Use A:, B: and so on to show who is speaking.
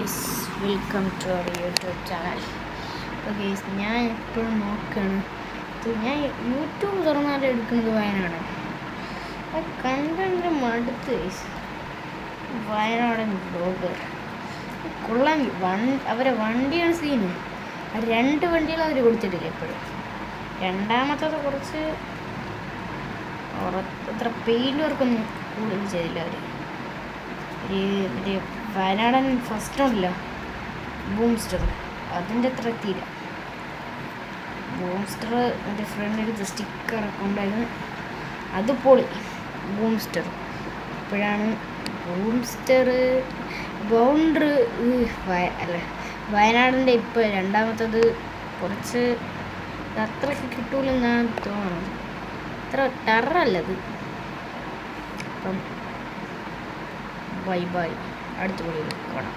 A: Guys, welcome to our YouTube channel. അപ്പോൾ guys, ഞാൻ എപ്പോഴും നോക്കുകയാണ്, ഞാൻ യൂട്യൂബ് തുറന്നാലും എടുക്കുന്നത് വയനാട്. കണ്ടു മടുത്ത് ഗൈസ്. വയനാടൻ ബ്ലോഗർ കൊള്ളാം. അവരെ വണ്ടിയാണ് സീന്. ആ 2 വണ്ടികൾ അവർ കൊടുത്തിട്ടില്ല എപ്പോഴും. രണ്ടാമത്തത് കുറച്ച് അത്ര പെയിൻറ് വർക്കൊന്നും കൂടുതൽ ചെയ്തില്ല അവർ. മറ്റേ വയനാടൻ ഫസ്റ്റ് ഉണ്ടല്ല ബൂംസ്റ്റർ, അതിൻ്റെ അത്ര എത്തിയില്ല. ബൂംസ്റ്റർ എൻ്റെ ഫ്രണ്ടിൻ്റെ സ്റ്റിക്കറൊക്കെ ഉണ്ടായിരുന്നു, അത് പൊളി. ബൂംസ്റ്റർ ഇപ്പോഴാണ് ബൂംസ്റ്റർ ബൗണ്ടർ അല്ല വയനാടിൻ്റെ ഇപ്പോൾ രണ്ടാമത്തത് കുറച്ച് അത്രയ്ക്ക് കിട്ടൂലെന്നാണ് തോന്നുന്നത്. അത്ര ടെറല്ലത്. അപ്പം ബൈ അടുത്ത വീഡിയോയിൽ കാണാം.